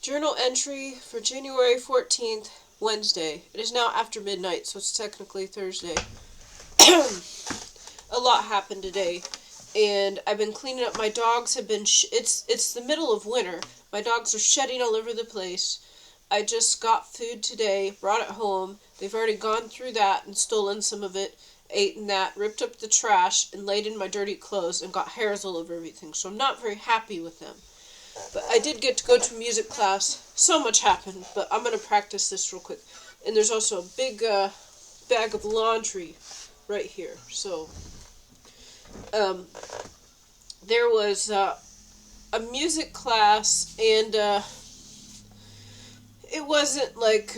Journal entry for January 14th, Wednesday. It is now after midnight, so it's technically Thursday. A lot happened today, and I've been cleaning up. My dogs have been. It's the middle of winter. My dogs are shedding all over the place. I just got food today, brought it home. They've already gone through that and stolen some of it, eaten that, ripped up the trash, and laid in my dirty clothes and got hairs all over everything. So I'm not very happy with them. But I did get to go to music class. So much happened, but I'm going to practice this real quick. And there's also a big bag of laundry right here. So, um, there was a music class, and it wasn't like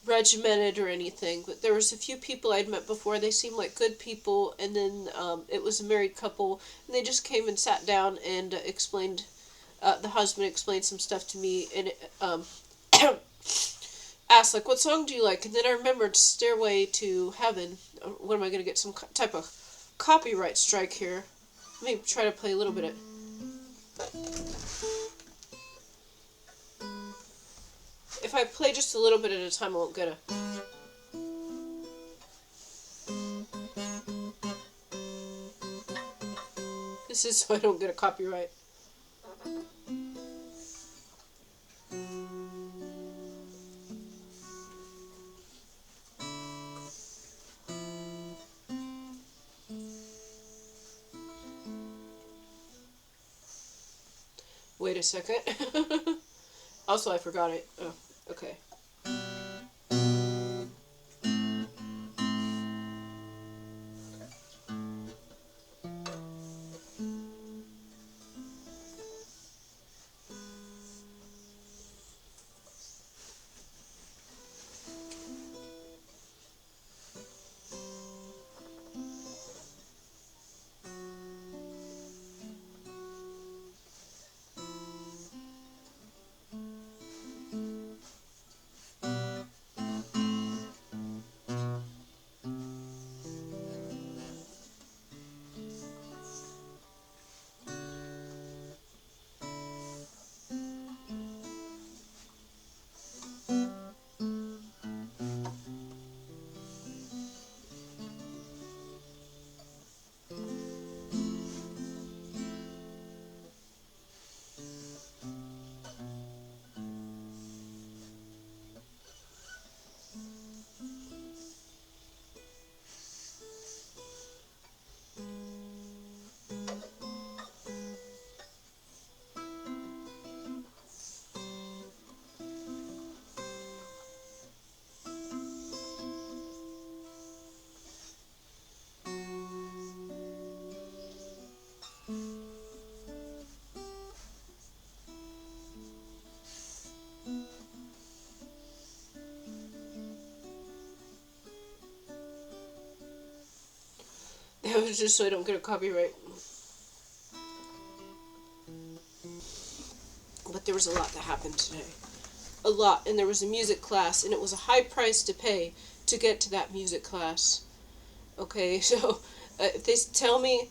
regimented or anything, but there was a few people I'd met before. They seemed like good people, and then it was a married couple, and they just came and sat down and explained. The husband explained some stuff to me, and asked like, "What song do you like?" And then I remembered "Stairway to Heaven." What am I gonna get? Some type of copyright strike here. Let me try to play a little bit of. If I play just a little bit at a time, I won't get a. This is so I don't get a copyright. Wait a second. Also, I forgot it. Oh, okay. That was just so I don't get a copyright. But there was a lot that happened today. A lot. And there was a music class, and it was a high price to pay to get to that music class. Okay, so if they tell me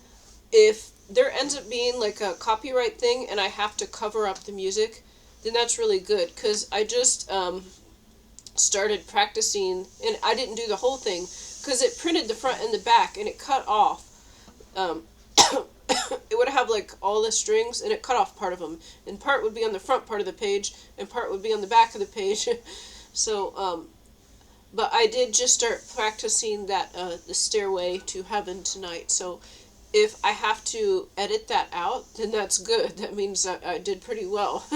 if there ends up being like a copyright thing and I have to cover up the music, then that's really good. Because I just started practicing, and I didn't do the whole thing because it printed the front and the back, and it cut off. Um, it would have like all the strings, and it cut off part of them, and part would be on the front part of the page, and part would be on the back of the page. So, but I did just start practicing that the Stairway to Heaven tonight. So, if I have to edit that out, then that's good. That means I did pretty well.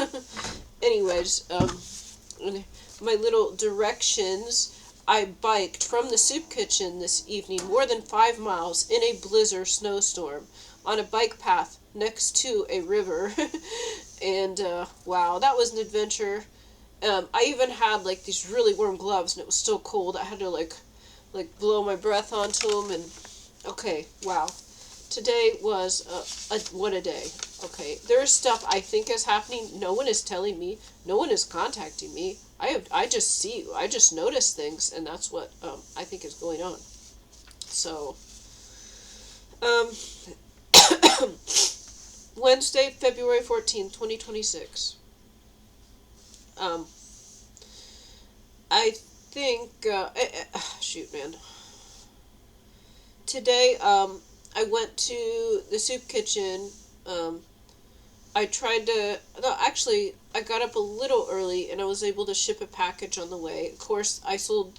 Anyways, my little directions. I biked from the soup kitchen this evening more than 5 miles in a blizzard snowstorm on a bike path next to a river. And wow, that was an adventure. I even had like these really warm gloves, and it was still cold. I had to like blow my breath onto them, and okay, wow. Today was what a day. Okay, there's stuff I think is happening. No one is telling me. No one is contacting me. I just see. I just notice things, and that's what I think is going on. So, um, Wednesday, February 14th, 2026. Um, I think, shoot, man. Today, I went to the soup kitchen. Um, I tried to. No, actually, I got up a little early and I was able to ship a package on the way. Of course, I sold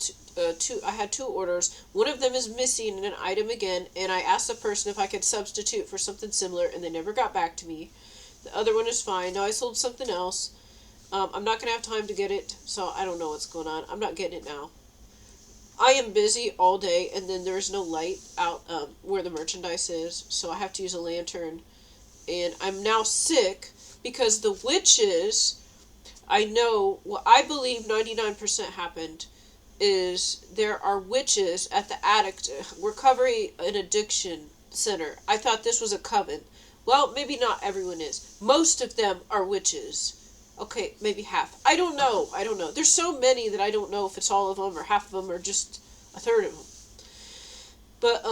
two. I had two orders. One of them is missing an item again, and I asked the person if I could substitute for something similar, and they never got back to me. The other one is fine. Now I sold something else. I'm not gonna have time to get it, so I don't know what's going on. I'm not getting it now. I am busy all day, and then there's no light out where the merchandise is, so I have to use a lantern. And I'm now sick because the witches, I know, what I believe 99% happened is there are witches at the addict recovery and addiction center. I thought this was a coven. Well, maybe not everyone is. Most of them are witches. Okay, maybe half. I don't know. I don't know. There's so many that I don't know if it's all of them or half of them or just a third of them. But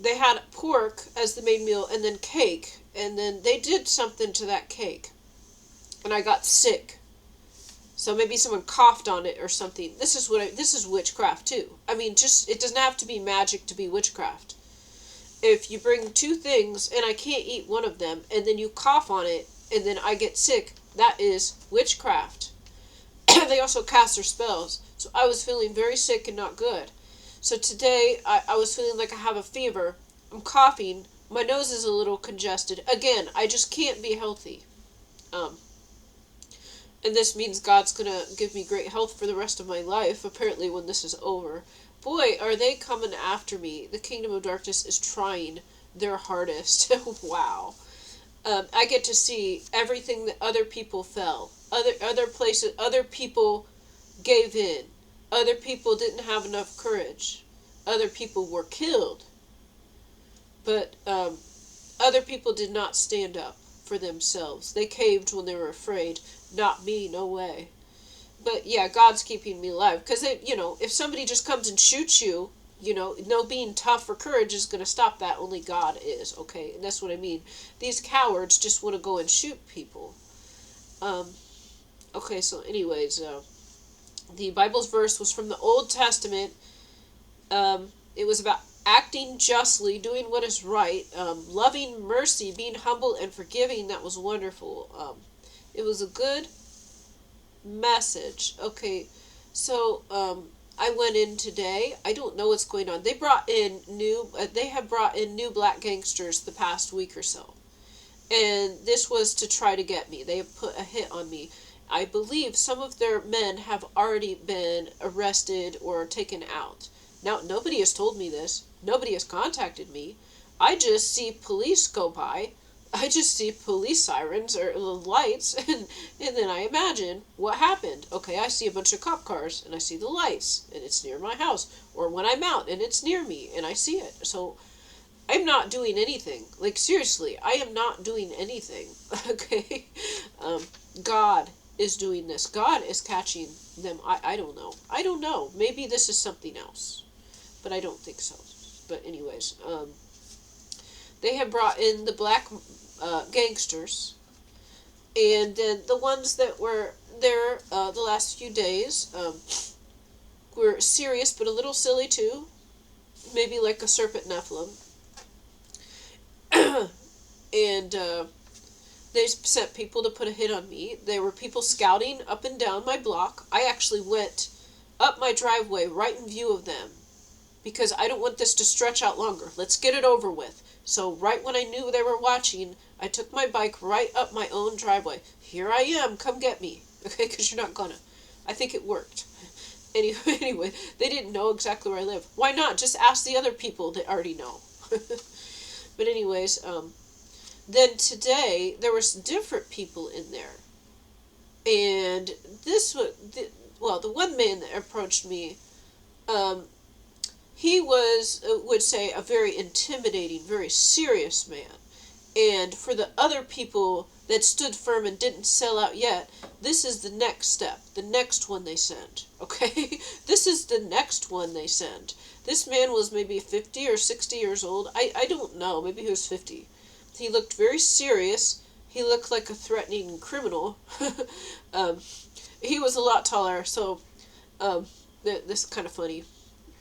they had pork as the main meal and then cake, and then they did something to that cake, and I got sick. So maybe someone coughed on it or something. This is witchcraft too. I mean, just it doesn't have to be magic to be witchcraft. If you bring two things and I can't eat one of them, and then you cough on it, and then I get sick, that is witchcraft. They also cast their spells. So I was feeling very sick and not good. So today I was feeling like I have a fever. I'm coughing. My nose is a little congested. Again, I just can't be healthy. And this means God's gonna give me great health for the rest of my life, apparently, when this is over. Boy, are they coming after me. The Kingdom of Darkness is trying their hardest. Wow. I get to see everything that other people fell. Other places, other people gave in. Other people didn't have enough courage. Other people were killed. But other people did not stand up for themselves. They caved when they were afraid. Not me, no way. But yeah, God's keeping me alive. Because, if somebody just comes and shoots you, no being tough or courage is going to stop that. Only God is, okay? And that's what I mean. These cowards just want to go and shoot people. Okay, so anyways, the Bible's verse was from the Old Testament. It was about acting justly, doing what is right, loving mercy, being humble and forgiving. That was wonderful. It was a good message. Okay, so I went in today. I don't know what's going on. They have brought in new black gangsters the past week or so. And this was to try to get me. They have put a hit on me. I believe some of their men have already been arrested or taken out. Now, nobody has told me this. Nobody has contacted me. I just see police go by. I just see police sirens or lights, and then I imagine what happened. Okay, I see a bunch of cop cars, and I see the lights, and it's near my house. Or when I'm out, and it's near me, and I see it. So, I'm not doing anything. Like, seriously, I am not doing anything. Okay? God is doing this. God is catching them. I don't know. I don't know. Maybe this is something else. But I don't think so. But anyways, they have brought in the black gangsters, and then the ones that were there the last few days were serious but a little silly too, maybe like a serpent Nephilim. And they sent people to put a hit on me. There were people scouting up and down my block. I actually went up my driveway right in view of them, because I don't want this to stretch out longer. Let's get it over with. So right when I knew they were watching, I took my bike right up my own driveway. Here I am, come get me. Okay, because you're not gonna. I think it worked. Anyway, they didn't know exactly where I live. Why not? Just ask the other people that already know. But anyways, then today, there was different people in there. And this was, the one man that approached me, he was, would say, a very intimidating, very serious man. And for the other people that stood firm and didn't sell out yet, this is the next step, the next one they send, okay? This is the next one they send. This man was maybe 50 or 60 years old. I don't know, maybe he was 50. He looked very serious, He looked like a threatening criminal. um, he was a lot taller, so um, this is kind of funny.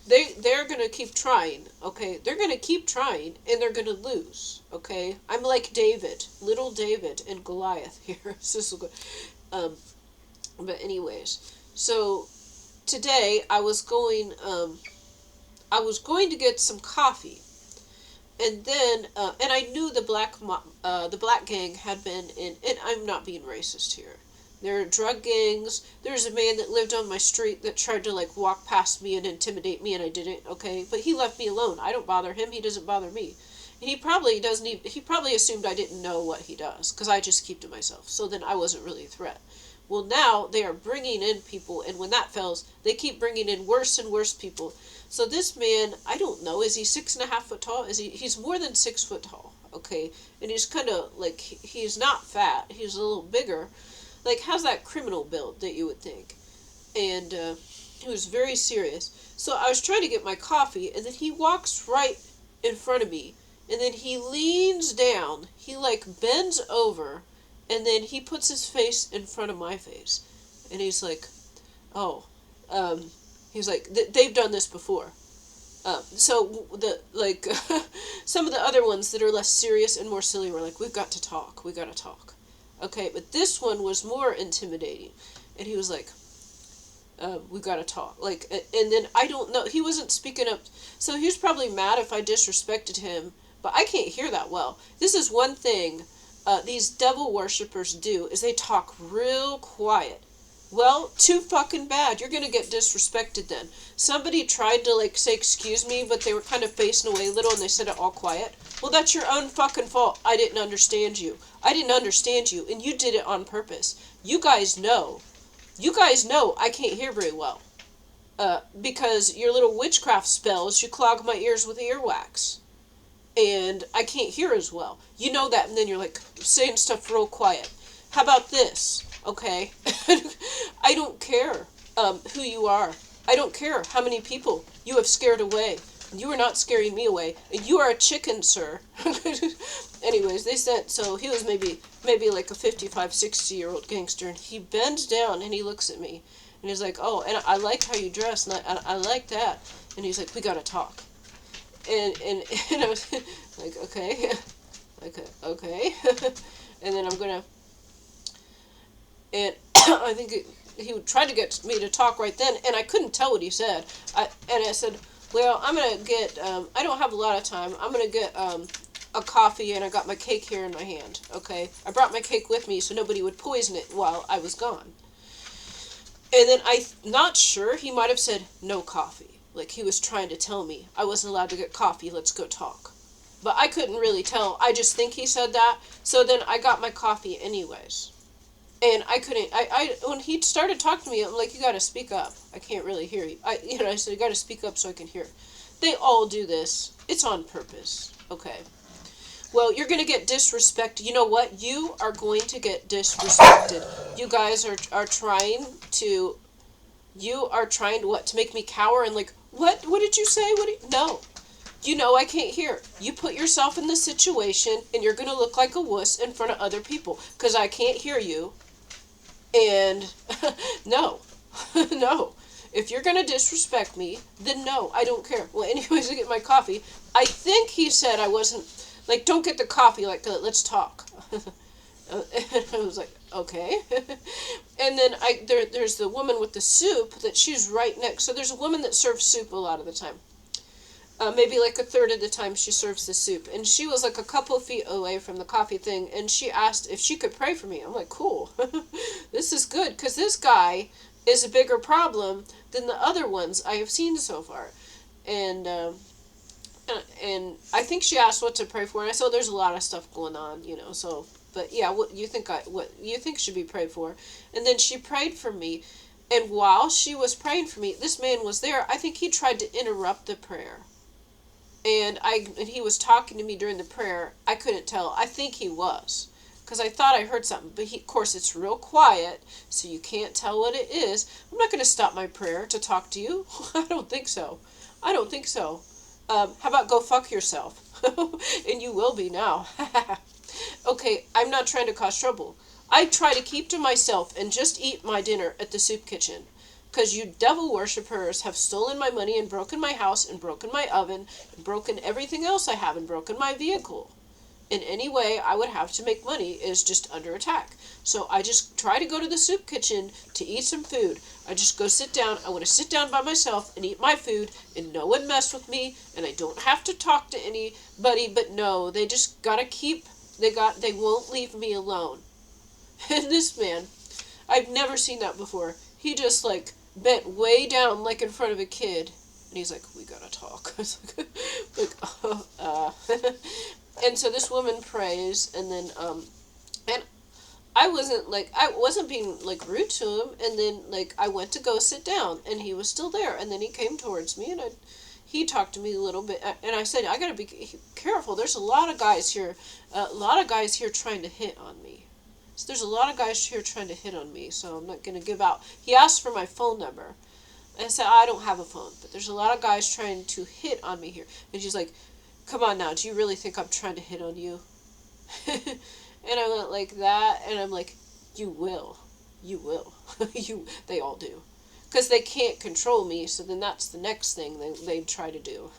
They're gonna keep trying, okay? They're gonna keep trying, and they're gonna lose, okay? I'm like David, little David, and Goliath here. This is good. Um, but anyways, so today I was going to get some coffee, and then and I knew the black gang had been in, and I'm not being racist here. There are drug gangs. There's a man that lived on my street that tried to like walk past me and intimidate me, and I didn't. Okay, but he left me alone. I don't bother him. He doesn't bother me. He probably doesn't even, he probably assumed I didn't know what he does because I just keep to myself. So then I wasn't really a threat. Well, now they are bringing in people, and when that fails, they keep bringing in worse and worse people. So this man, I don't know, is he 6.5 foot tall? He's more than 6 foot tall, okay? And he's kind of like, he's not fat, he's a little bigger. Like, has that criminal build that you would think. And he was very serious. So I was trying to get my coffee, and then he walks right in front of me, and then he leans down, he like bends over, and then he puts his face in front of my face. And he's like, oh, he's like, they've done this before. So the like some of the other ones that are less serious and more silly were like, we got to talk. Okay, but this one was more intimidating, and he was like, we gotta talk. Like, and then I don't know, he wasn't speaking up, so he was probably mad if I disrespected him, but I can't hear that well. This is one thing these devil worshippers do, is they talk real quiet. Well, too fucking bad. You're gonna get disrespected then. Somebody tried to, like, say excuse me, but they were kind of facing away a little and they said it all quiet. Well, that's your own fucking fault. I didn't understand you. And you did it on purpose. You guys know I can't hear very well. Because your little witchcraft spells, you clog my ears with earwax. And I can't hear as well. You know that, and then you're, like, saying stuff real quiet. How about this? Okay? I don't care who you are. I don't care how many people you have scared away. You are not scaring me away. You are a chicken, sir. Anyways, they said, so he was maybe like a 55, 60-year-old gangster, and he bends down and he looks at me. And he's like, oh, and I like how you dress, and I like that. And he's like, we gotta talk. And I was like, okay. Okay. And then I'm gonna, and I think he would try to get me to talk right then, and I couldn't tell what he said. I said, well, I'm going to get, I don't have a lot of time. I'm going to get a coffee, and I got my cake here in my hand, okay? I brought my cake with me so nobody would poison it while I was gone. And then not sure, he might have said, no coffee. Like, he was trying to tell me I wasn't allowed to get coffee, let's go talk. But I couldn't really tell. I just think he said that. So then I got my coffee anyways. And I couldn't, when he started talking to me, I'm like, you gotta speak up. I can't really hear you. I said, you gotta speak up so I can hear. They all do this. It's on purpose. Okay. Well, you're gonna get disrespected. You know what? You are going to get disrespected. You guys are trying to, to make me cower and like, what did you say? No. You know I can't hear. You put yourself in this situation, and you're gonna look like a wuss in front of other people, because I can't hear you. And no. No. If you're gonna disrespect me, then no, I don't care. Well, anyways, I get my coffee. I think he said I wasn't, like, don't get the coffee, like, let's talk. And I was like, okay. And then there's the woman with the soup that she's right next. So there's a woman that serves soup a lot of the time. Maybe like a third of the time she serves the soup. And she was like a couple feet away from the coffee thing, and she asked if she could pray for me. I'm like, cool. This is good, because this guy is a bigger problem than the other ones I have seen so far. And I think she asked what to pray for, and I said, there's a lot of stuff going on, so, but yeah, what you think should be prayed for? And then she prayed for me, and while she was praying for me, this man was there. I think he tried to interrupt the prayer. And he was talking to me during the prayer. I couldn't tell. I think he was, because I thought I heard something. But of course, it's real quiet, so you can't tell what it is. I'm not going to stop my prayer to talk to you. I don't think so. How about go fuck yourself? And you will be now. Okay, I'm not trying to cause trouble. I try to keep to myself and just eat my dinner at the soup kitchen. Because you devil worshippers have stolen my money and broken my house and broken my oven and broken everything else I have and broken my vehicle. In any way I would have to make money is just under attack. So I just try to go to the soup kitchen to eat some food. I just go sit down. I want to sit down by myself and eat my food and no one mess with me and I don't have to talk to anybody, but no, they just gotta keep they won't leave me alone. And this man, I've never seen that before. He just like bent way down like in front of a kid. And he's like, we gotta talk. I was and so this woman prays, and then, and I wasn't being, like, rude to him, and then, like, I went to go sit down, and he was still there, and then he came towards me, and he talked to me a little bit, and I said, I gotta be careful, there's a lot of guys here trying to hit on me. So there's a lot of guys here trying to hit on me, so I'm not gonna give out. He asked for my phone number. I said, I don't have a phone, but there's a lot of guys trying to hit on me here. And she's like, come on now, do you really think I'm trying to hit on you? And I went like that, and I'm like, you will. You will. They all do. Because they can't control me, so then that's the next thing they try to do.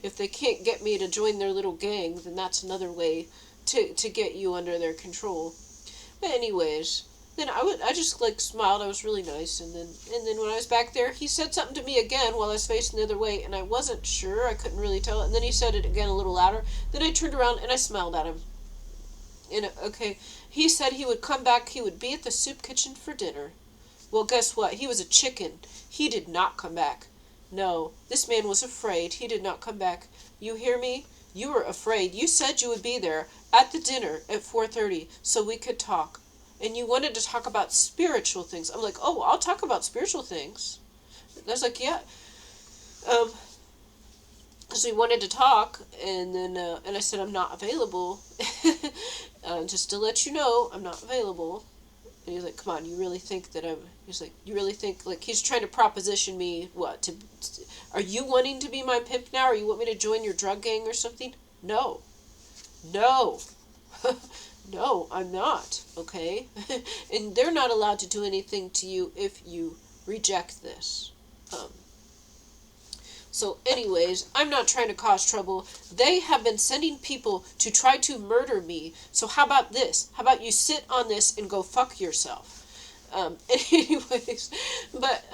If they can't get me to join their little gang, then that's another way to get you under their control. But anyways, then I just like smiled. I was really nice, and then when I was back there, he said something to me again while I was facing the other way, and I wasn't sure. I couldn't really tell. And then he said it again a little louder. Then I turned around and I smiled at him. And okay, he said he would come back. He would be at the soup kitchen for dinner. Well, guess what? He was a chicken. He did not come back. No, this man was afraid. He did not come back. You hear me? You were afraid. You said you would be there at the dinner at 4:30 so we could talk. And you wanted to talk about spiritual things. I'm like, oh, I'll talk about spiritual things. I was like, yeah. So he wanted to talk, and then and I said, I'm not available. Just to let you know, I'm not available. And he's like, come on, you really think that I'm... He's like, you really think... Like, he's trying to proposition me, what, are you wanting to be my pimp now? Or you want me to join your drug gang or something? No. No. No, I'm not, okay? And they're not allowed to do anything to you if you reject this. So anyways, I'm not trying to cause trouble. They have been sending people to try to murder me. So how about this? How about you sit on this and go fuck yourself? Anyways, but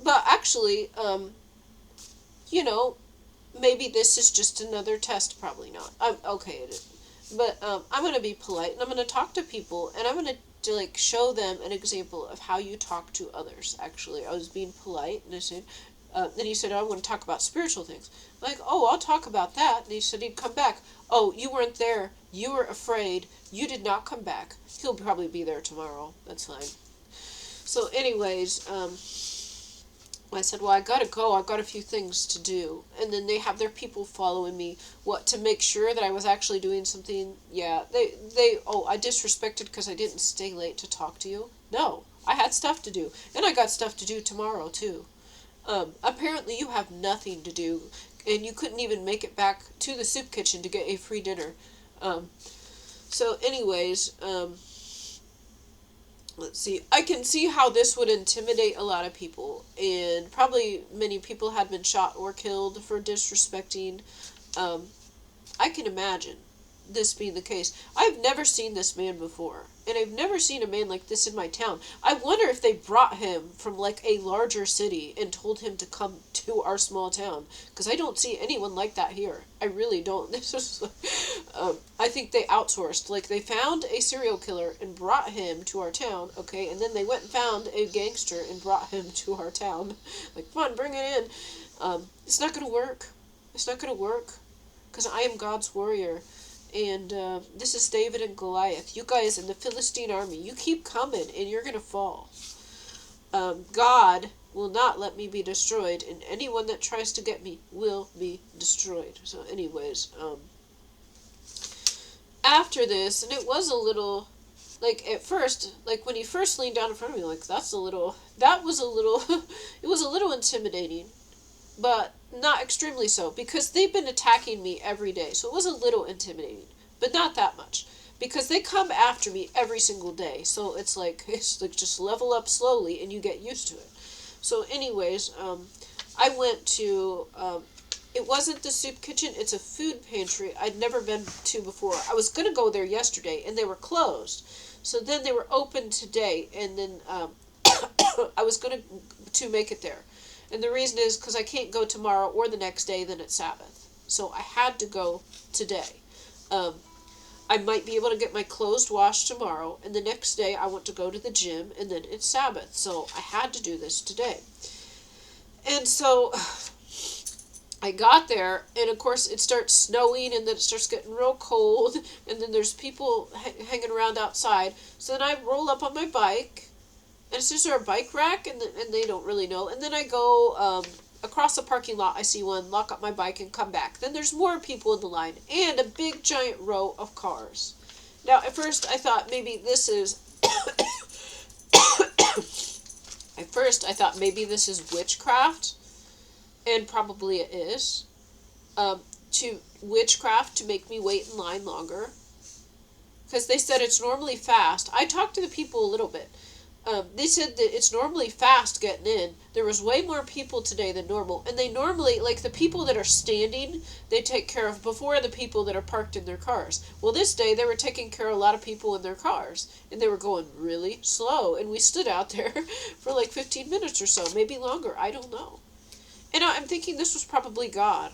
actually, you know, maybe this is just another test. Probably not. Okay, it is. But I'm going to be polite, and I'm going to talk to people, and I'm going to like show them an example of how you talk to others. Actually, I was being polite, and I said, then he said, I want to talk about spiritual things. I'm like, oh, I'll talk about that. And he said he'd come back. Oh, you weren't there. You were afraid. You did not come back. He'll probably be there tomorrow. That's fine. So anyways, I said, well, I gotta go. I've got a few things to do. And then they have their people following me, to make sure that I was actually doing something. Yeah, I disrespected because I didn't stay late to talk to you. No, I had stuff to do. And I got stuff to do tomorrow, too. Apparently you have nothing to do, and you couldn't even make it back to the soup kitchen to get a free dinner. So anyways, let's see. I can see how this would intimidate a lot of people, and probably many people had been shot or killed for disrespecting. I can imagine this being the case. I've never seen this man before, and I've never seen a man like this in my town. I wonder if they brought him from like a larger city and told him to come to our small town, because I don't see anyone like that here. I really don't. This is I think they outsourced. Like, they found a serial killer and brought him to our town, okay, and then they went and found a gangster and brought him to our town. Like, come on, bring it in. It's not gonna work. It's not gonna work, because I am God's warrior. And this is David and Goliath. You guys in the Philistine army, you keep coming and you're going to fall. God will not let me be destroyed, and anyone that tries to get me will be destroyed. So anyways, after this, and it was a little, like, at first, like, when he first leaned down in front of me, like, it was a little intimidating. But not extremely so, because they've been attacking me every day, so it was a little intimidating. but not that much. Because they come after me every single day. So it's like just level up slowly and you get used to it. So anyways, I went to it wasn't the soup kitchen, it's a food pantry I'd never been to before. I was going to go there yesterday and they were closed. So then they were open today, and then I was going to make it there. And the reason is because I can't go tomorrow or the next day, then it's Sabbath. So I had to go today. Um, I might be able to get my clothes washed tomorrow, and the next day I want to go to the gym, and then it's Sabbath. So I had to do this today. And so I got there, and of course it starts snowing, and then it starts getting real cold, and then there's people hanging around outside. So then I roll up on my bike, and it's just a bike rack, and they don't really know. And then I go across the parking lot, I see one, lock up my bike, and come back. Then there's more people in the line, and a big giant row of cars. Now, at first I thought maybe this is... At first I thought maybe this is witchcraft, and probably it is, to witchcraft to make me wait in line longer, because they said it's normally fast. I talked to the people a little bit. They said that it's normally fast getting in. There was way more people today than normal, and they normally, like the people that are standing, they take care of before the people that are parked in their cars. Well, this day they were taking care of a lot of people in their cars, and they were going really slow, and we stood out there for like 15 minutes or so, maybe longer, I don't know. And I'm thinking this was probably God.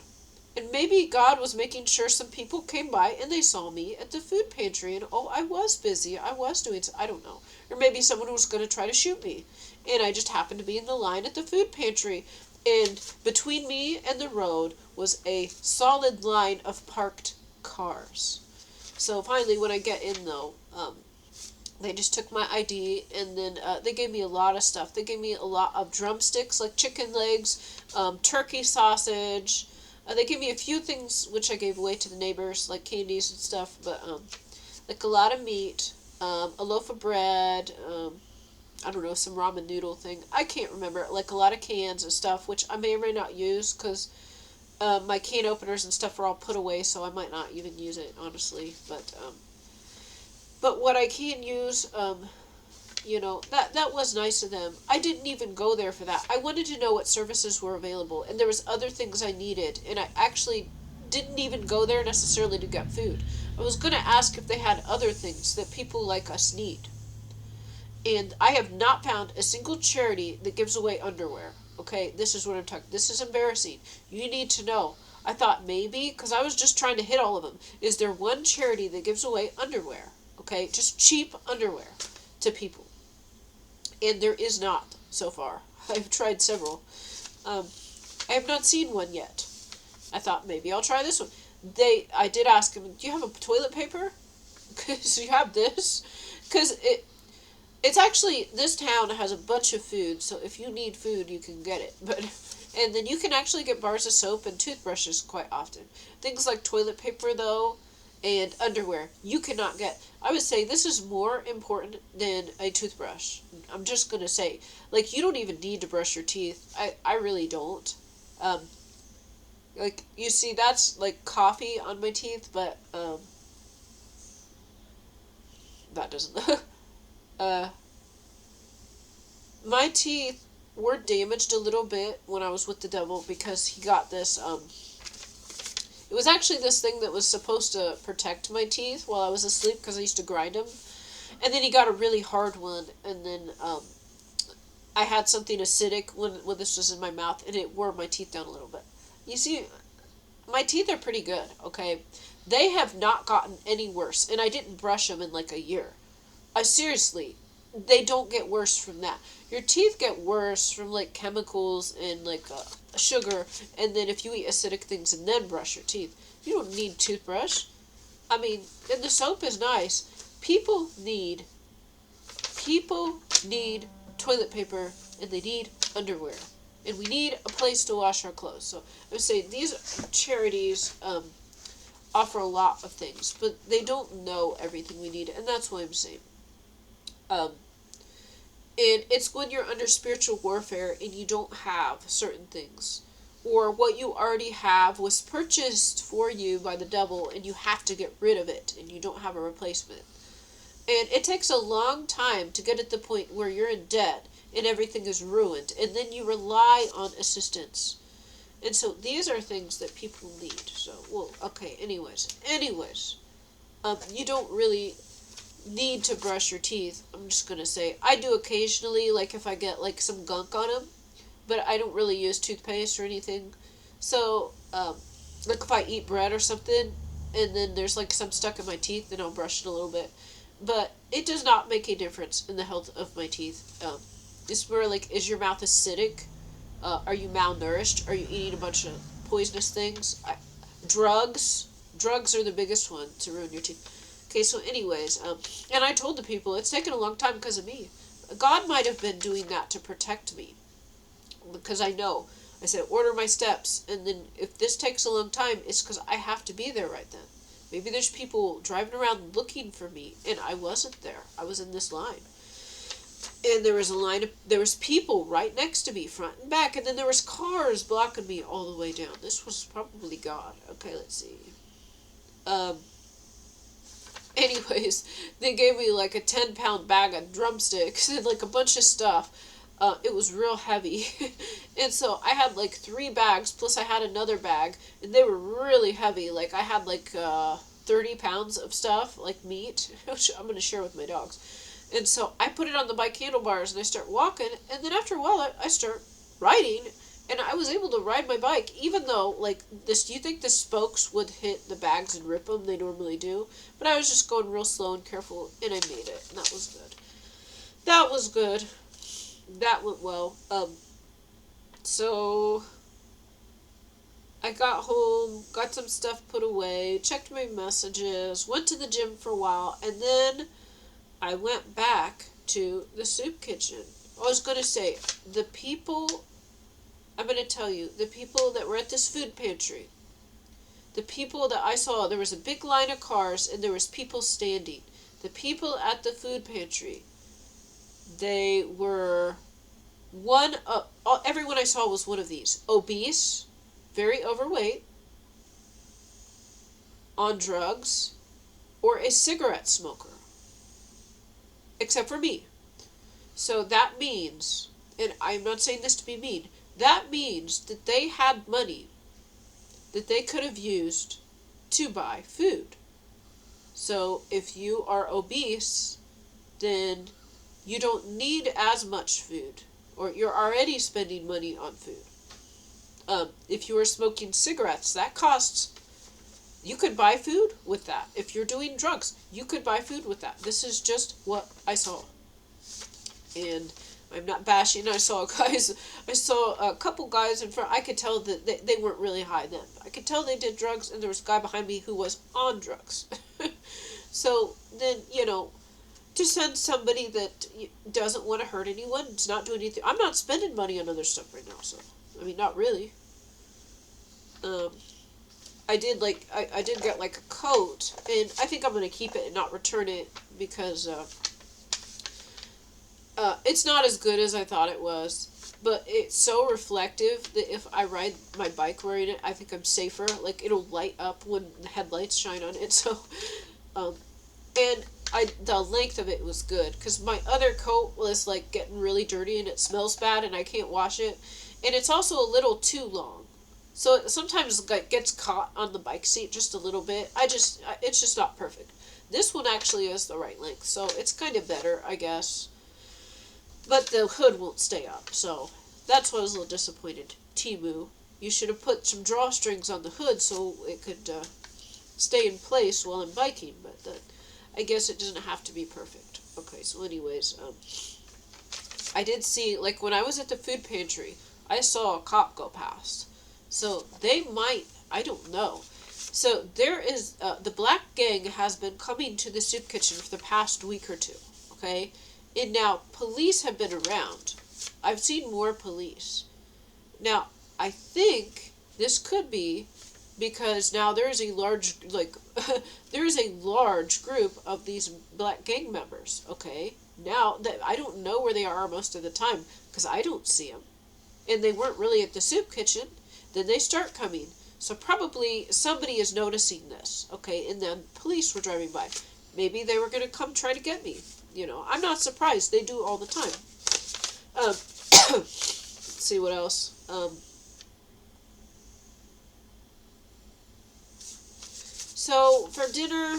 And maybe God was making sure some people came by and they saw me at the food pantry, and oh, I was busy. I was doing, I don't know. Or maybe someone was going to try to shoot me. And I just happened to be in the line at the food pantry. And between me and the road was a solid line of parked cars. So finally, when I get in though, they just took my ID, and then they gave me a lot of stuff. They gave me a lot of drumsticks, like chicken legs, turkey sausage. They gave me a few things which I gave away to the neighbors, like candies and stuff, but like a lot of meat, a loaf of bread, I don't know, some ramen noodle thing. I can't remember. Like a lot of cans and stuff, which I may or may not use, because my can openers and stuff are all put away, so I might not even use it, honestly. But what I can use, that was nice of them. I didn't even go there for that. I wanted to know what services were available, and there was other things I needed, and I actually didn't even go there necessarily to get food. I was going to ask if they had other things that people like us need. And I have not found a single charity that gives away underwear. Okay, this is what I'm talking. This is embarrassing. You need to know. I thought maybe, because I was just trying to hit all of them, is there one charity that gives away underwear? Okay, just cheap underwear to people. And there is not so far. I've tried several. I have not seen one yet. I thought maybe I'll try this one. I did ask them, do you have a toilet paper? Because you have this. Because it's actually, this town has a bunch of food, so if you need food, you can get it. And then you can actually get bars of soap and toothbrushes quite often. Things like toilet paper, though, and underwear, you cannot get. I would say this is more important than a toothbrush. I'm just going to say, like, you don't even need to brush your teeth. I really don't. Like, you see, that's, like, coffee on my teeth, but, that doesn't, my teeth were damaged a little bit when I was with the devil, because he got this, it was actually this thing that was supposed to protect my teeth while I was asleep, because I used to grind them. And then he got a really hard one, and then I had something acidic when this was in my mouth, and it wore my teeth down a little bit. You see, my teeth are pretty good, okay? They have not gotten any worse, and I didn't brush them in like a year. Seriously, they don't get worse from that. Your teeth get worse from like chemicals and like sugar, and then if you eat acidic things and then brush your teeth. You don't need toothbrush. I mean, and the soap is nice. People need toilet paper, and they need underwear. And we need a place to wash our clothes. So I would say these charities offer a lot of things, but they don't know everything we need, and that's why I'm saying. And it's when you're under spiritual warfare and you don't have certain things. or what you already have was purchased for you by the devil and you have to get rid of it and you don't have a replacement. And it takes a long time to get at the point where you're in debt and everything is ruined, and then you rely on assistance. And so these are things that people need. So, well, okay, anyways, you don't really need to brush your teeth. I'm just gonna say, I do occasionally, like if I get like some gunk on them, but I don't really use toothpaste or anything. So, like if I eat bread or something, and then there's like some stuck in my teeth, then I'll brush it a little bit. But it does not make a difference in the health of my teeth. It's more like, is your mouth acidic? Are you malnourished? Are you eating a bunch of poisonous things? Drugs? Drugs are the biggest one to ruin your teeth. Okay, so anyways, and I told the people, it's taken a long time because of me. God might have been doing that to protect me. Because I know. I said, order my steps. And then if this takes a long time, it's because I have to be there right then. Maybe there's people driving around looking for me, and I wasn't there. I was in this line. And there was there was people right next to me, front and back, and then there was cars blocking me all the way down. This was probably God. Okay, let's see. Anyways, they gave me like a 10-pound bag of drumsticks and like a bunch of stuff. It was real heavy. And so I had like 3 bags, plus I had another bag, and they were really heavy. Like I had like 30 pounds of stuff, like meat, which I'm going to share with my dogs. And so I put it on the bike handlebars and I start walking, and then after a while I start riding, and I was able to ride my bike, even though, like, this, you think the spokes would hit the bags and rip them? They normally do. But I was just going real slow and careful, and I made it, and that was good. That was good. That went well. So I got home, got some stuff put away, checked my messages, went to the gym for a while, and then I went back to the soup kitchen. I was going to say, the people, I'm going to tell you, the people that were at this food pantry, the people that I saw, there was a big line of cars and there was people standing. The people at the food pantry, they were everyone I saw was one of these. Obese, very overweight, on drugs, or a cigarette smoker. Except for me. So that means, and I'm not saying this to be mean, that means that they had money that they could have used to buy food. So if you are obese, then you don't need as much food, or you're already spending money on food. If you are smoking cigarettes, that costs, you could buy food with that. If you're doing drugs, you could buy food with that. This is just what I saw. And I'm not bashing. I saw a couple guys in front. I could tell that they weren't really high then. I could tell they did drugs, and there was a guy behind me who was on drugs. So then, to send somebody that doesn't want to hurt anyone, it's not doing anything. I'm not spending money on other stuff right now, so, I mean, not really. I did get like a coat, and I think I'm going to keep it and not return it because it's not as good as I thought it was. But it's so reflective that if I ride my bike wearing it, I think I'm safer. Like, it'll light up when the headlights shine on it. So, and the length of it was good, because my other coat was like getting really dirty and it smells bad and I can't wash it. And it's also a little too long. So it sometimes gets caught on the bike seat just a little bit. It's just not perfect. This one actually is the right length, so it's kind of better, I guess. But the hood won't stay up, so that's why I was a little disappointed. Temu, you should have put some drawstrings on the hood so it could stay in place while I'm biking, but I guess it doesn't have to be perfect. Okay, so anyways, I did see, like, when I was at the food pantry, I saw a cop go past. So they might, I don't know. So there is, the black gang has been coming to the soup kitchen for the past week or two, okay? And now, police have been around. I've seen more police. Now, I think this could be because now there is a large, there is a large group of these black gang members, okay? Now, that I don't know where they are most of the time, because I don't see them. And they weren't really at the soup kitchen. Then they start coming. So probably somebody is noticing this, okay? And then police were driving by. Maybe they were going to come try to get me. I'm not surprised. They do all the time. Let's see what else. So for dinner,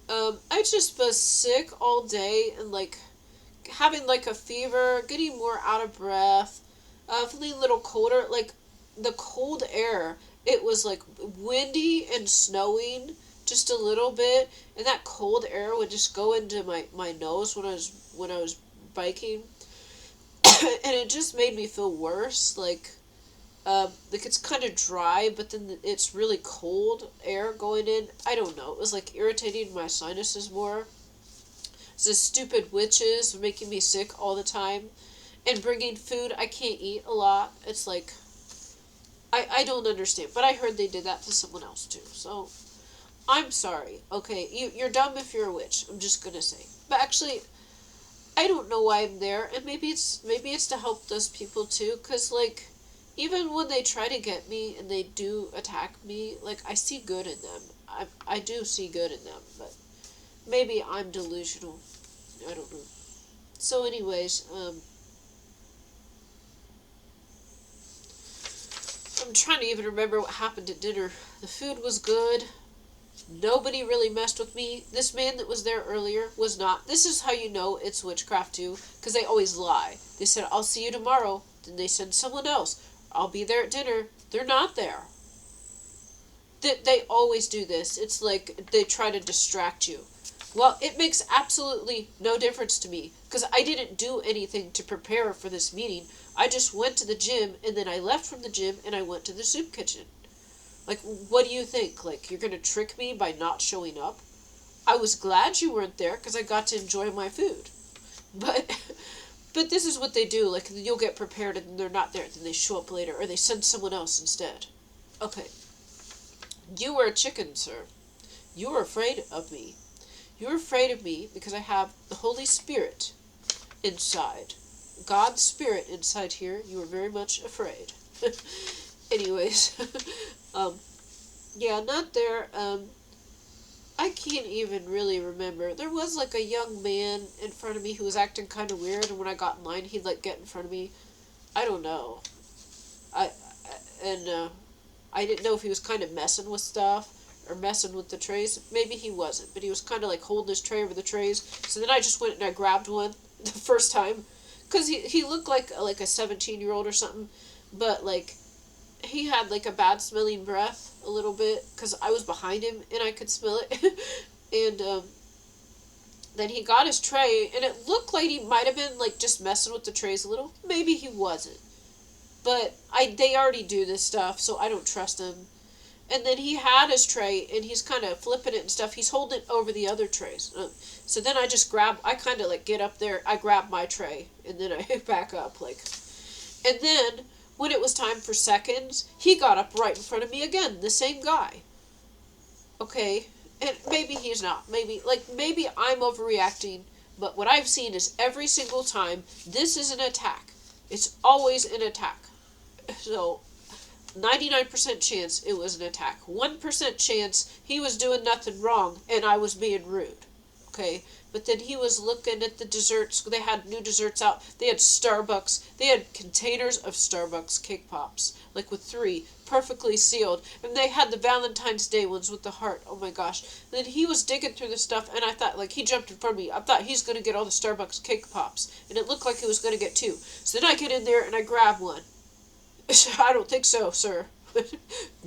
I just was sick all day and having a fever, getting more out of breath, feeling a little colder. The cold air, it was windy and snowing just a little bit, and that cold air would just go into my nose when I was biking, and it just made me feel worse. It's kind of dry, but then it's really cold air going in. I don't know. It was irritating my sinuses more. It's the stupid witches were making me sick all the time, and bringing food I can't eat a lot. It's I don't understand, but I heard they did that to someone else too. So I'm sorry. Okay, you're dumb if you're a witch. I'm just gonna say. But actually, I don't know why I'm there, and maybe it's to help those people too. Cause even when they try to get me and they do attack me, I see good in them. I do see good in them, but maybe I'm delusional. I don't know. So, anyways, I'm trying to even remember what happened at dinner. The food was good. Nobody really messed with me. This man that was there earlier was not. This is how you know it's witchcraft too, because they always lie. They said, I'll see you tomorrow. Then they send someone else. I'll be there at dinner. They're not there. They always do this. It's they try to distract you. Well, it makes absolutely no difference to me, because I didn't do anything to prepare for this meeting. I just went to the gym, and then I left from the gym, and I went to the soup kitchen. What do you think? You're going to trick me by not showing up? I was glad you weren't there, because I got to enjoy my food. But this is what they do. You'll get prepared, and they're not there. Then they show up later, or they send someone else instead. Okay. You were a chicken, sir. You were afraid of me. You were afraid of me because I have the Holy Spirit inside. God's Spirit inside here. You were very much afraid. Anyways. Yeah, not there. I can't even really remember. There was a young man in front of me who was acting kind of weird, and when I got in line, he'd get in front of me. I don't know. I didn't know if he was kind of messing with stuff or messing with the trays. Maybe he wasn't, but he was kind of holding his tray over the trays. So then I just went and I grabbed one the first time, because he looked like a 17-year-old or something, but he had a bad smelling breath a little bit, because I was behind him and I could smell it. And then he got his tray, and it looked like he might have been just messing with the trays a little. Maybe he wasn't, but they already do this stuff, so I don't trust him. And then he had his tray, and he's kind of flipping it and stuff. He's holding it over the other trays. So then I just I kind of get up there, I grab my tray, and then I back up, And then, when it was time for seconds, he got up right in front of me again, the same guy. Okay, and maybe he's not. Maybe I'm overreacting, but what I've seen is every single time, this is an attack. It's always an attack. So 99% chance it was an attack. 1% chance he was doing nothing wrong and I was being rude. Okay? But then he was looking at the desserts. They had new desserts out. They had Starbucks. They had containers of Starbucks cake pops. With 3. Perfectly sealed. And they had the Valentine's Day ones with the heart. Oh my gosh. And then he was digging through the stuff, and I thought, he jumped in front of me. I thought he's going to get all the Starbucks cake pops. And it looked like he was going to get 2. So then I get in there and I grab one. I don't think so, sir.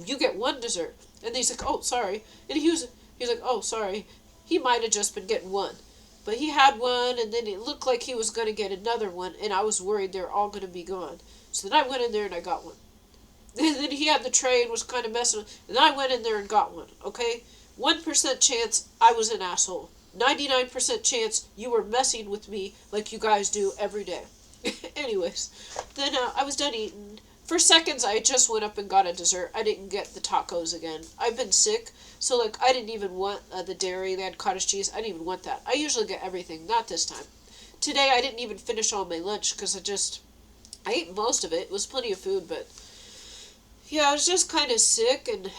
You get 1 dessert. And he's like, oh, sorry. And he's like, oh, sorry. He might have just been getting 1. But he had 1, and then it looked like he was going to get another one, and I was worried they were all going to be gone. So then I went in there and I got 1. And then he had the tray and was kind of messing with, and I went in there and got 1, okay? 1% chance I was an asshole. 99% chance you were messing with me like you guys do every day. Anyways, then I was done eating. For seconds, I just went up and got a dessert. I didn't get the tacos again. I've been sick, so I didn't even want the dairy. They had cottage cheese. I didn't even want that. I usually get everything. Not this time. Today, I didn't even finish all my lunch because I ate most of it. It was plenty of food, but Yeah, I was just kind of sick, and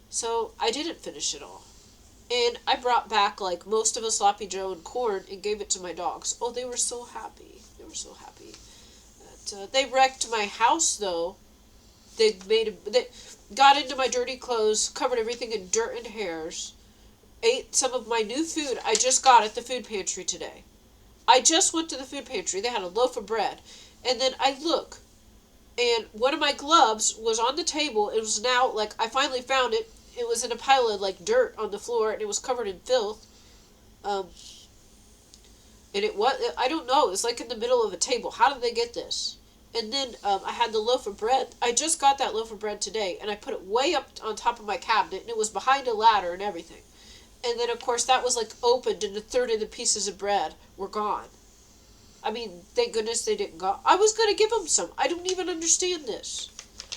so I didn't finish it all. And I brought back like most of a sloppy Joe and corn and gave it to my dogs. Oh, they were so happy. They were so happy. They wrecked my house though. They got into my dirty clothes, covered everything in dirt and hairs. Ate some of my new food I just got at the food pantry today. I just went to the food pantry. They had a loaf of bread, and then I look, and one of my gloves was on the table. It was now like I finally found it. It was in a pile of like dirt on the floor, and it was covered in filth. Um, and it was, I don't know, it was like in the middle of a table. How did they get this? And then I had the loaf of bread. I just got that loaf of bread today, and I put it way up on top of my cabinet, and it was behind a ladder and everything. And then, of course, that was like opened, and a third of the pieces of bread were gone. I mean, thank goodness they didn't go. I was going to give them some. I don't even understand this.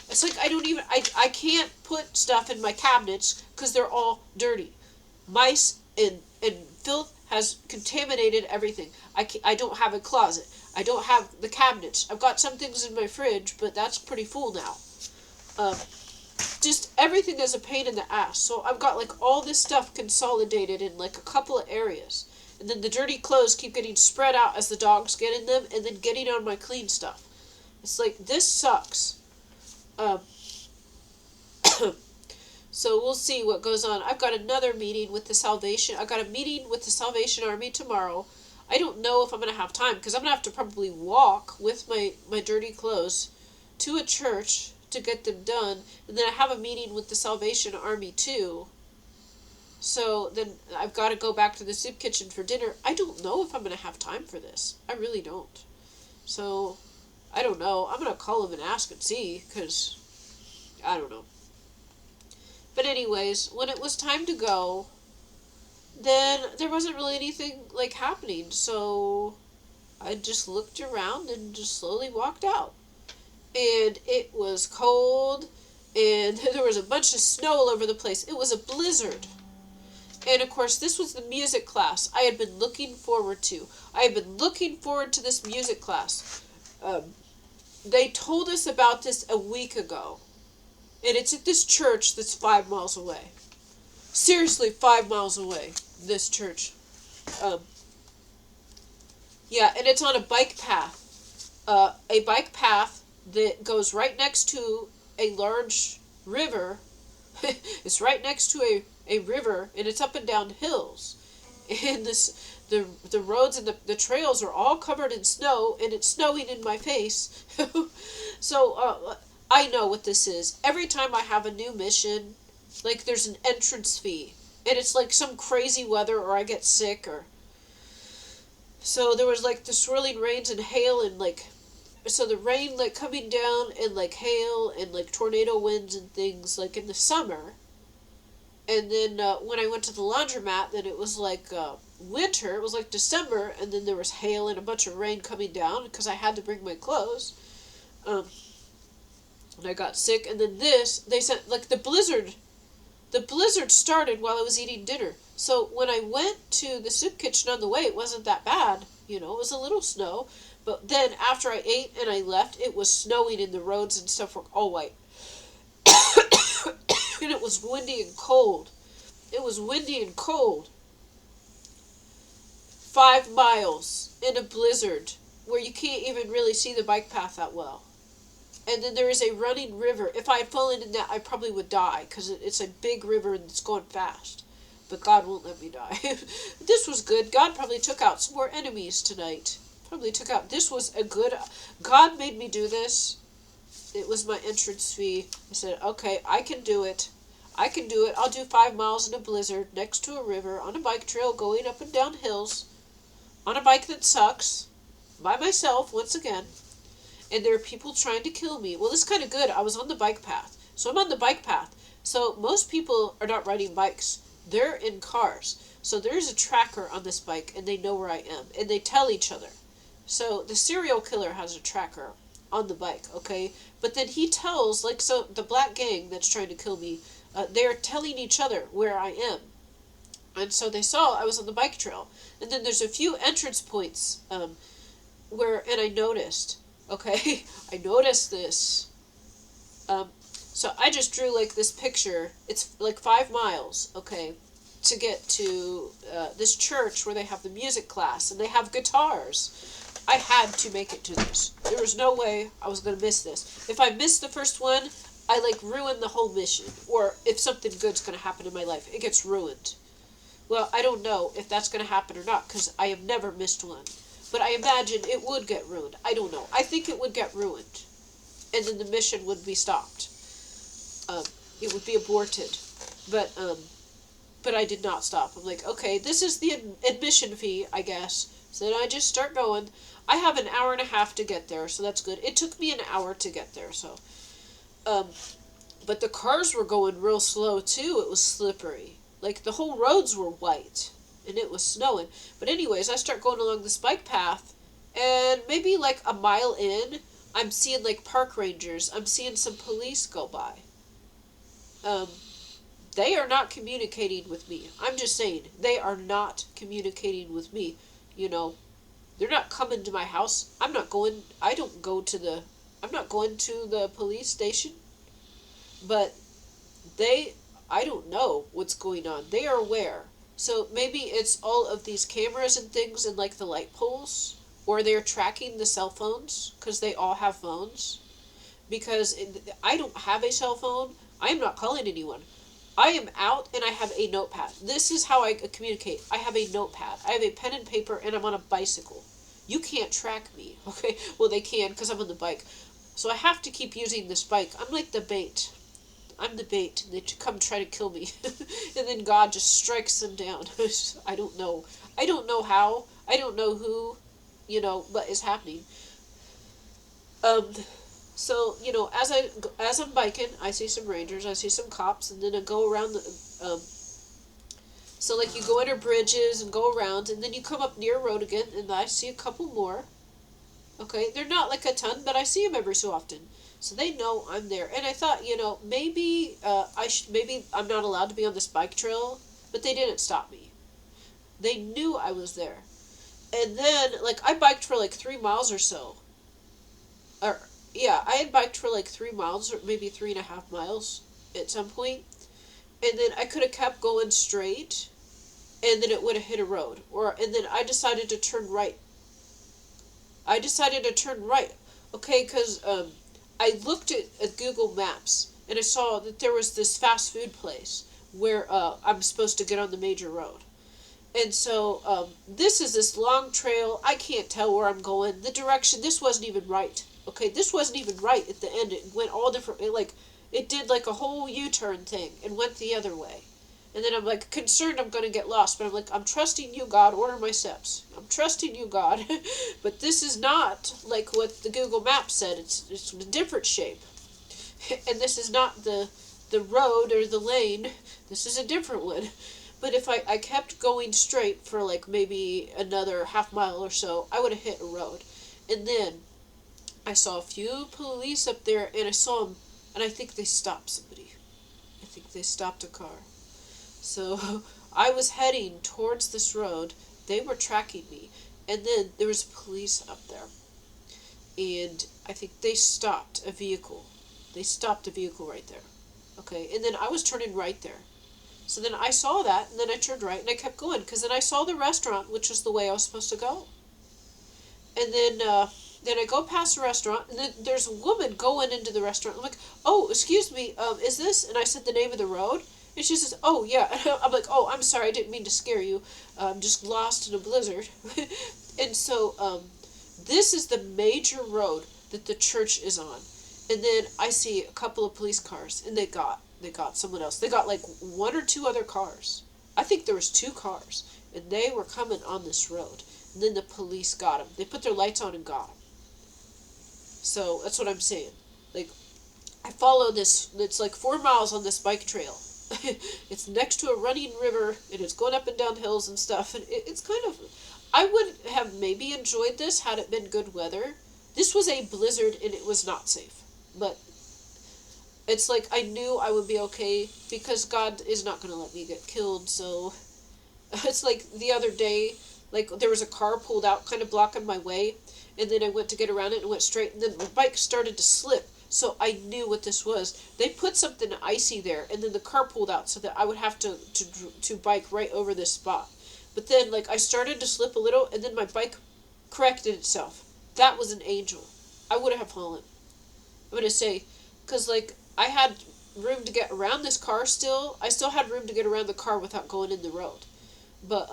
It's like I can't put stuff in my cabinets because they're all dirty. Mice and filth has contaminated everything. I don't have a closet. I don't have the cabinets. I've got some things in my fridge, but that's pretty full now. Um, just everything is a pain in the ass. So I've got like all this stuff consolidated in like a couple of areas. And then the dirty clothes keep getting spread out as the dogs get in them and then getting on my clean stuff. It's like, this sucks. Um, so we'll see what goes on. I've got another meeting with the Salvation. I've got a meeting with the Salvation Army tomorrow. I don't know if I'm going to have time because I'm going to have to probably walk with my dirty clothes to a church to get them done. And then I have a meeting with the Salvation Army too. So then I've got to go back to the soup kitchen for dinner. I don't know if I'm going to have time for this. I really don't. So, I don't know. I'm going to call him and ask and see, because I don't know. But anyways, when it was time to go, then there wasn't really anything, like, happening. So, I just looked around and just slowly walked out. And it was cold, and there was a bunch of snow all over the place. It was a blizzard. And of course, this was the music class I had been looking forward to. I had been looking forward to this music class. They told us about this a week ago. And it's at this church that's 5 miles away. Seriously, 5 miles away, this church. Yeah, and it's on a bike path. A bike path that goes right next to a large river. It's right next to a river, and it's up and down hills. And the roads and the trails are all covered in snow, and it's snowing in my face. So I know what this is. Every time I have a new mission, like, there's an entrance fee, and it's like some crazy weather, or I get sick, or so there was like the swirling rains and hail, and like, so the rain like coming down, and like hail and like tornado winds and things like in the summer. And then when I went to the laundromat, then it was like winter. It was like December, and then there was hail and a bunch of rain coming down because I had to bring my clothes. And I got sick. And then they sent like the blizzard. The blizzard started while I was eating dinner. So when I went to the soup kitchen on the way, it wasn't that bad. You know, it was a little snow. But then after I ate and I left, it was snowing, and the roads and stuff were all white. And it was windy and cold. It was windy and cold. 5 miles in a blizzard where you can't even really see the bike path that well. And then there is a running river. If I had fallen in that, I probably would die because it's a big river and it's going fast. But God won't let me die. This was good. God probably took out some more enemies tonight. Probably took out. This was a good. God made me do this. It was my entrance fee. I said, okay, I can do it. I can do it. I'll do 5 miles in a blizzard next to a river on a bike trail going up and down hills on a bike that sucks by myself once again. And there are people trying to kill me. Well, this is kind of good. I was on the bike path. So I'm on the bike path. So most people are not riding bikes. They're in cars. So there's a tracker on this bike, and they know where I am. And they tell each other. So the serial killer has a tracker on the bike, okay? But then he tells, like, so the black gang that's trying to kill me, they're telling each other where I am. And so they saw I was on the bike trail. And then there's a few entrance points and I noticed, okay? I noticed this. So I just drew like this picture. It's like 5 miles, okay, to get to this church where they have the music class and they have guitars. I had to make it to this. There was no way I was going to miss this. If I missed the first one, I like ruin the whole mission. Or if something good's going to happen in my life, it gets ruined. Well, I don't know if that's going to happen or not because I have never missed one. But I imagine it would get ruined. I don't know. I think it would get ruined. And then the mission would be stopped. Um, it would be aborted. But I did not stop. I'm like, okay, this is the admission fee, I guess. So then I just start going. I have an hour and a half to get there, so that's good. It took me an hour to get there, so. Um, but the cars were going real slow too. It was slippery. Like the whole roads were white, and it was snowing. But anyways, I start going along this bike path, and maybe like a mile in, I'm seeing like park rangers. I'm seeing some police go by. Um, they are not communicating with me. I'm just saying, they are not communicating with me. You know, they're not coming to my house. I'm not going, I'm not going to the police station. But they, I don't know what's going on. They are aware. So maybe it's all of these cameras and things and like the light poles. Or they're tracking the cell phones, because they all have phones. Because I don't have a cell phone. I am not calling anyone. I am out and I have a notepad. This is how I communicate. I have a notepad. I have a pen and paper and I'm on a bicycle. You can't track me, okay? Well, they can because I'm on the bike. So I have to keep using this bike. I'm like the bait. I'm the bait. They come try to kill me. And then God just strikes them down. I don't know. I don't know how. I don't know who, what is happening. Um, so, as I'm biking, I see some rangers, I see some cops, and then I go around so like you go under bridges and go around, and then you come up near a road again, and I see a couple more. Okay, they're not like a ton, but I see them every so often. So they know I'm there. And I thought, maybe maybe I'm not allowed to be on this bike trail, but they didn't stop me. They knew I was there. And then, like, I biked for like 3 miles or so. Or, yeah, I had biked for like 3 miles, or maybe 3.5 miles at some point. And then I could have kept going straight, and then it would have hit a road. And then I decided to turn right. Okay, because I looked at Google Maps, and I saw that there was this fast food place where I'm supposed to get on the major road. And so this is this long trail. I can't tell where I'm going. The direction, this wasn't even right. Okay, this wasn't even right at the end. It went all different. It did like a whole U-turn thing and went the other way. And then I'm like concerned I'm going to get lost. But I'm like, I'm trusting you, God. Order my steps. I'm trusting you, God. But this is not like what the Google Maps said. It's a different shape. And this is not the road or the lane. This is a different one. But if I kept going straight for like maybe another half mile or so, I would have hit a road. And then I saw a few police up there, and I saw them, and I think they stopped somebody. I think they stopped a car. So I was heading towards this road. They were tracking me. And then there was police up there. And I think they stopped a vehicle. They stopped a vehicle right there. Okay, and then I was turning right there. So then I saw that, and then I turned right, and I kept going, because then I saw the restaurant, which was the way I was supposed to go. And then I go past the restaurant, and then there's a woman going into the restaurant. I'm like, oh, excuse me, is this? And I said the name of the road, and she says, oh, yeah. And I'm like, oh, I'm sorry, I didn't mean to scare you. I'm just lost in a blizzard. And so this is the major road that the church is on. And then I see a couple of police cars, and they got someone else. They got like one or two other cars. I think there was 2 cars, and they were coming on this road. And then the police got them. They put their lights on and got them. So that's what I'm saying. Like, I follow this. It's like 4 miles on this bike trail. It's next to a running river, and it's going up and down hills and stuff. And it's kind of, I would have maybe enjoyed this had it been good weather. This was a blizzard, and it was not safe. But it's like I knew I would be okay because God is not going to let me get killed. So it's like the other day, like there was a car pulled out kind of blocking my way, and then I went to get around it and went straight, and then my bike started to slip. So I knew what this was. They put something icy there, and then the car pulled out so that I would have to bike right over this spot. But then, like, I started to slip a little, and then my bike corrected itself. That was an angel. I would have fallen. I'm gonna say, because, like, I had room to get around this car still. I still had room to get around the car without going in the road. But,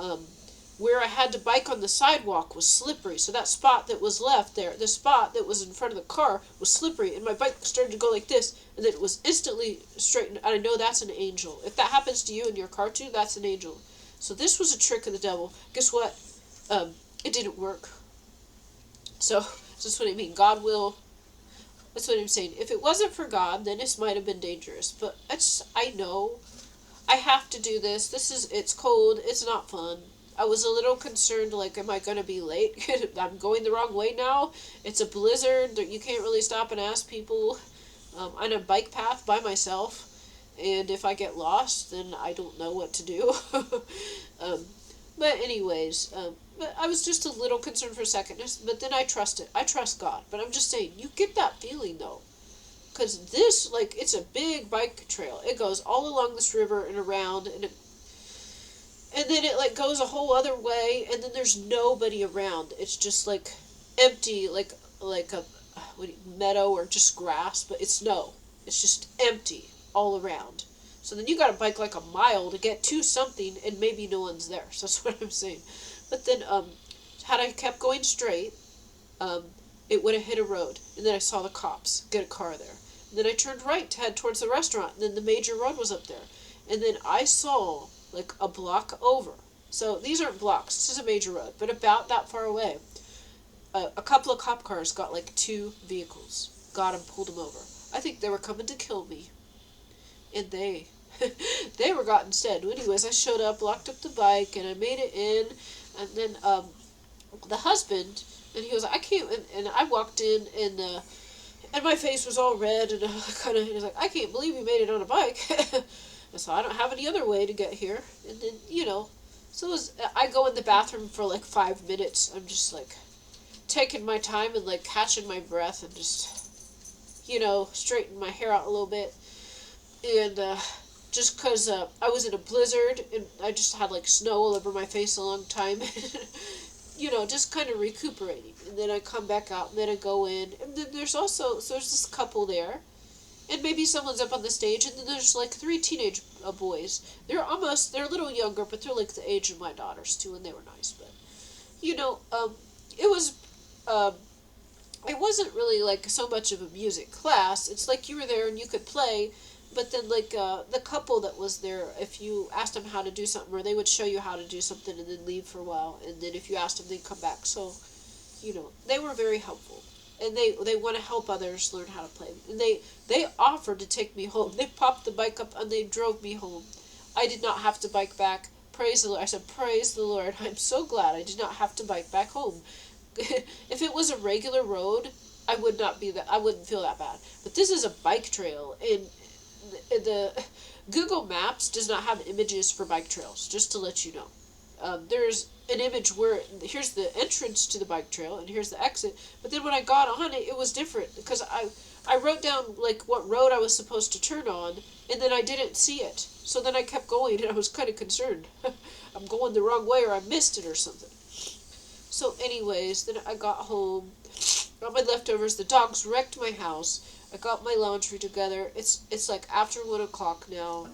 where I had to bike on the sidewalk was slippery. So that spot that was left there, the spot that was in front of the car was slippery, and my bike started to go like this, and then it was instantly straightened. And I know that's an angel. If that happens to you in your car too, that's an angel. So this was a trick of the devil. Guess what? It didn't work. So that's what I mean. God will. That's what I'm saying. If it wasn't for God, then this might have been dangerous. But I know I have to do this. It's cold. It's not fun. I was a little concerned, like, am I going to be late? I'm going the wrong way now. It's a blizzard. You can't really stop and ask people. I'm on a bike path by myself. And if I get lost, then I don't know what to do. But anyways, but I was just a little concerned for a second. But then I trust it. I trust God. But I'm just saying, you get that feeling, though. Because this, like, it's a big bike trail. It goes all along this river and around, and then it, like, goes a whole other way, and then there's nobody around. It's just, like, empty, like a meadow or just grass, but it's no. It's just empty all around. So then you gotta bike, like, a mile to get to something, and maybe no one's there. So that's what I'm saying. But then, had I kept going straight, it would have hit a road, and then I saw the cops get a car there. And then I turned right to head towards the restaurant, and then the major road was up there. And then I saw, like, a block over. So these aren't blocks. This is a major road, but about that far away, a couple of cop cars got, like, 2 vehicles. Got them, pulled them over. I think they were coming to kill me. And they were got instead. Anyways, I showed up, locked up the bike, and I made it in. And then the husband, and he was like, I can't, and I walked in, and my face was all red, and he was like, I can't believe you made it on a bike. And so I don't have any other way to get here. And then, so I go in the bathroom for like 5 minutes. I'm just like taking my time and like catching my breath and just, straighten my hair out a little bit. And just because I was in a blizzard and I just had like snow all over my face a long time. Just kind of recuperating. And then I come back out and then I go in. And then there's this couple there. And maybe someone's up on the stage, and then there's like 3 teenage boys. They're a little younger, but they're like the age of my daughters too, and they were nice. But, it wasn't really like so much of a music class. It's like you were there and you could play, but then like the couple that was there, if you asked them how to do something, or they would show you how to do something and then leave for a while, and then if you asked them, they'd come back. So, they were very helpful. And they want to help others learn how to play. And they offered to take me home. They popped the bike up and they drove me home. I did not have to bike back. Praise the Lord. I said, praise the Lord. I'm so glad I did not have to bike back home. If it was a regular road, I wouldn't feel that bad. But this is a bike trail, and the Google Maps does not have images for bike trails, just to let you know. There's an image where here's the entrance to the bike trail and here's the exit, but then when I got on it, it was different because I wrote down like what road I was supposed to turn on, and then I didn't see it. So then I kept going, and I was kind of concerned. I'm going the wrong way, or I missed it or something. So anyways, then I got home, got my leftovers. The dogs wrecked my house. I got my laundry together. It's like after 1 o'clock now.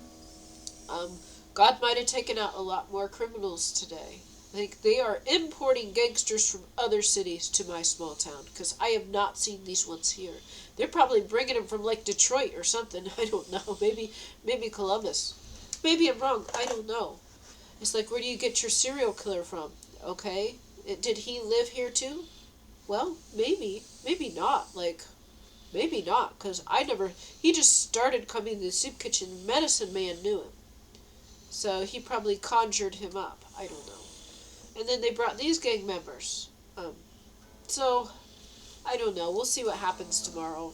God might have taken out a lot more criminals today. I think they are importing gangsters from other cities to my small town, because I have not seen these ones here. They're probably bringing them from like Detroit or something. I don't know. Maybe Columbus. Maybe I'm wrong. I don't know. It's like, where do you get your serial killer from? Okay. Did he live here too? Well, maybe not. Like, maybe not, because he just started coming to the soup kitchen. Medicine Man knew him. So he probably conjured him up. I don't know. And then they brought these gang members. So, I don't know. We'll see what happens tomorrow.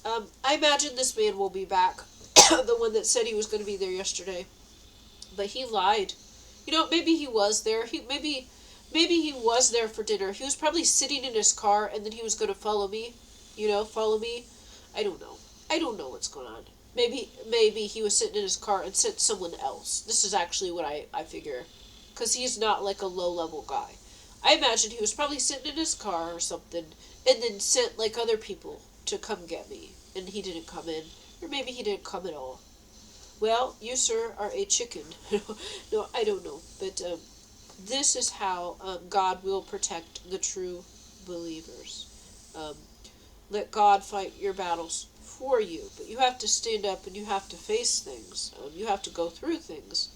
I imagine this man will be back. The one that said he was going to be there yesterday. But he lied. Maybe he was there. Maybe he was there for dinner. He was probably sitting in his car, and then he was going to follow me. Follow me? I don't know. I don't know what's going on. Maybe he was sitting in his car and sent someone else. This is actually what I figure. Because he's not like a low level guy. I imagine he was probably sitting in his car or something and then sent like other people to come get me. And he didn't come in. Or maybe he didn't come at all. Well, you, sir, are a chicken. No, I don't know. But this is how God will protect the true believers. Um, let God fight your battles for you. But you have to stand up and you have to face things. You have to go through things.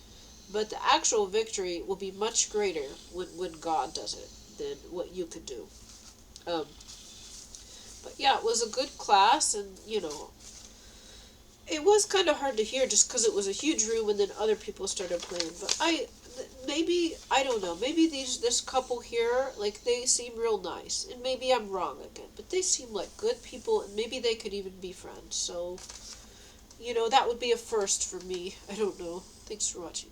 But the actual victory will be much greater when God does it than what you could do. Um, but yeah, it was a good class, and it was kind of hard to hear just because it was a huge room and then other people started playing. But maybe, I don't know, maybe this couple here, like, they seem real nice. And maybe I'm wrong again, but they seem like good people, and maybe they could even be friends. So, that would be a first for me. I don't know. Thanks for watching.